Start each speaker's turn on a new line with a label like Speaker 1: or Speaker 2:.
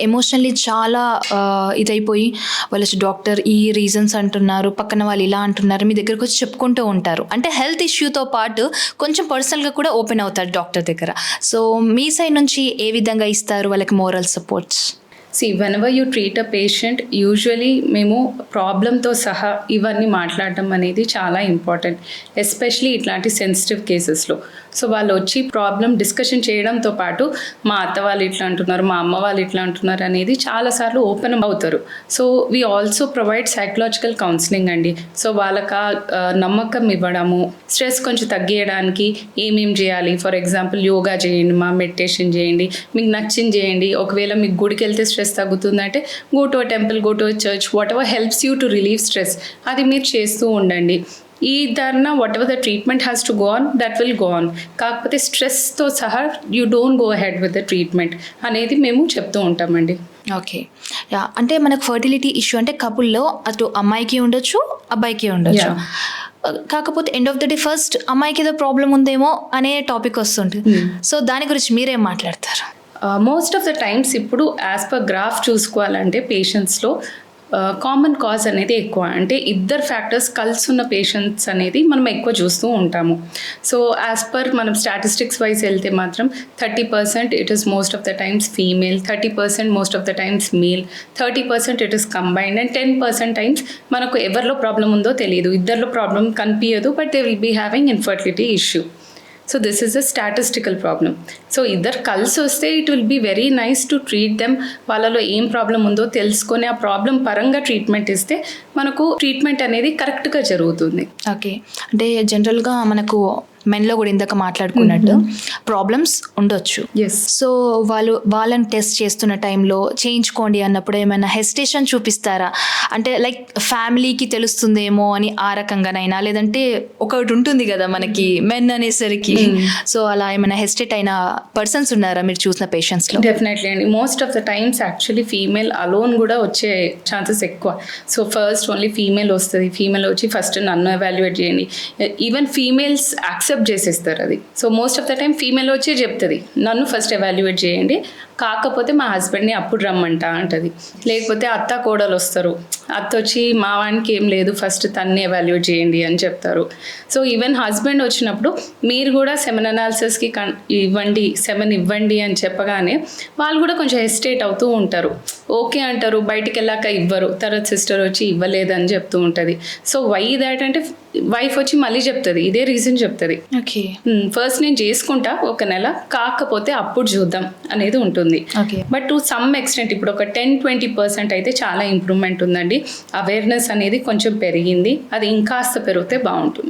Speaker 1: Emotionally చాలా ఇదైపోయి వాళ్ళు వచ్చి డాక్టర్ ఈ రీజన్స్ అంటున్నారు, పక్కన వాళ్ళు ఇలా అంటున్నారు, మీ దగ్గరకు వచ్చి చెప్పుకుంటూ ఉంటారు. అంటే హెల్త్ ఇష్యూతో పాటు కొంచెం పర్సనల్గా కూడా ఓపెన్ అవుతారు డాక్టర్ దగ్గర. సో మీ సైడ్ నుంచి ఏ విధంగా ఇస్తారు వాళ్ళకి moral supports?
Speaker 2: See, whenever you treat a patient, usually మేము ప్రాబ్లంతో సహా ఇవన్నీ మాట్లాడడం అనేది చాలా ఇంపార్టెంట్, ఎస్పెషలీ ఇట్లాంటి సెన్సిటివ్ కేసెస్లో. సో వాళ్ళు వచ్చి ప్రాబ్లం డిస్కషన్ చేయడంతో పాటు మా అత్త వాళ్ళు ఇట్లా అంటున్నారు, మా అమ్మ వాళ్ళు ఇట్లా అంటున్నారు అనేది చాలాసార్లు ఓపెన్ అవుతారు. So we also provide psychological counselling అండి. సో వాళ్ళకి నమ్మకం ఇవ్వడము, స్ట్రెస్ కొంచెం తగ్గియడానికి ఏమేం చేయాలి, ఫర్ ఎగ్జాంపుల్ యోగా చేయండి, మెడిటేషన్ చేయండి, మీకు నచ్చింది చేయండి. ఒకవేళ మీకు గుడికి వెళ్తే స్ట్రెస్ తగ్గుతుందంటే go to a temple, go to a church, whatever helps you to relieve stress, అది మీరు చేస్తూ ఉండండి. ఈ ధరణ whatever the treatment has to go on, that will go on. కాకపోతే స్ట్రెస్తో సహా you don't go ahead with the treatment అనేది మేము చెప్తూ ఉంటామండి.
Speaker 1: Okay, yeah. అంటే మనకు ఫర్టిలిటీ ఇష్యూ అంటే కపుల్లో అటు అమ్మాయికి ఉండొచ్చు, అబ్బాయికి ఉండొచ్చు. కాకపోతే end of the day first అమ్మాయికి ఏదో ప్రాబ్లం ఉందేమో అనే టాపిక్ వస్తుంటుంది. సో దాని గురించి మీరేం మాట్లాడతారు?
Speaker 2: మోస్ట్ ఆఫ్ ద టైమ్స్ ఇప్పుడు యాజ్ పర్ గ్రాఫ్ చూసుకోవాలంటే పేషెంట్స్లో కామన్ కాజ్ అనేది ఎక్కువ, అంటే ఇద్దరు ఫ్యాక్టర్స్ కలిసి ఉన్న పేషెంట్స్ అనేది మనం ఎక్కువ చూస్తూ ఉంటాము. సో యాజ్ పర్ మనం స్టాటిస్టిక్స్ వైజ్ వెళ్తే మాత్రం 30% it is most of the times female, 30% most of the times male, 30% it is combined, and 10% times మనకు ఎవరిలో ప్రాబ్లం ఉందో తెలియదు, ఇద్దరిలో ప్రాబ్లం కనిపించదు, but they will be having infertility issue. So this is a statistical problem. So ఇద్దరు కలిసి వస్తే it will be very nice to treat them. వాళ్ళలో ఏం ప్రాబ్లం ఉందో తెలుసుకొని ఆ ప్రాబ్లం పరంగా ట్రీట్మెంట్ ఇస్తే మనకు ట్రీట్మెంట్ అనేది కరెక్ట్గా జరుగుతుంది.
Speaker 1: ఓకే, అంటే జనరల్గా మనకు మెన్లో కూడా ఇందాక మాట్లాడుకున్నట్టు ప్రాబ్లమ్స్ ఉండొచ్చు. సో వాళ్ళని టెస్ట్ చేస్తున్న టైంలో చేయించుకోండి అన్నప్పుడు ఏమైనా హెసిటేషన్ చూపిస్తారా? అంటే లైక్ ఫ్యామిలీకి తెలుస్తుందేమో అని ఆ రకంగానైనా, లేదంటే ఒకటి ఉంటుంది కదా మనకి మెన్ అనేసరికి, సో అలా ఏమైనా హెసిటేట్ అయిన పర్సన్స్ ఉన్నారా మీరు చూసిన పేషెంట్స్లో?
Speaker 2: డెఫినెట్లీ అండి. Most of the times actually female alone కూడా వచ్చే ఛాన్సెస్ ఎక్కువ. సో ఫస్ట్ ఓన్లీ ఫీమేల్ వస్తుంది, ఫీమేల్ వచ్చి ఫస్ట్ నన్ను ఎవాల్యుయేట్ చేయండి. ఈవెన్ ఫీమేల్స్ యాక్సెప్ట్ చేసేస్తారు అది. So most of the time female వచ్చి చెప్తుంది నన్ను ఫస్ట్ ఎవాల్యుయేట్ చేయండి, కాకపోతే మా హస్బెండ్ని అప్పుడు రమ్మంట అంటది. లేకపోతే అత్త కోడలు వస్తారు, అత్త వచ్చి మా వానికి ఏం లేదు ఫస్ట్ తన్ని ఎవాల్యుయేట్ చేయండి అని చెప్తారు. సో ఈవెన్ హస్బెండ్ వచ్చినప్పుడు మీరు కూడా సెమెన్ అనాలిసిస్కి సెమెన్ ఇవ్వండి అని చెప్పగానే వాళ్ళు కూడా కొంచెం హెసిటేట్ అవుతూ ఉంటారు. ఓకే అంటారు, బయటికి వెళ్ళాక ఇవ్వరు, తర్వాత సిస్టర్ వచ్చి ఇవ్వలేదని చెప్తూ ఉంటుంది. సో వై దాట్ అంటే వైఫ్ వచ్చి మళ్ళీ చెప్తుంది, ఇదే రీజన్ చెప్తుంది.
Speaker 1: ఓకే,
Speaker 2: ఫస్ట్ నేను చేసుకుంటా ఒక నెల, కాకపోతే అప్పుడు చూద్దాం అనేది ఉంటుంది. బట్ టు సమ్ ఎక్స్టెంట్ ఇప్పుడు ఒక 10-20% అయితే చాలా ఇంప్రూవ్మెంట్ ఉందండి. అవేర్నెస్ అనేది కొంచెం పెరిగింది, అది ఇంకాస్త పెరిగితే బాగుంటుంది.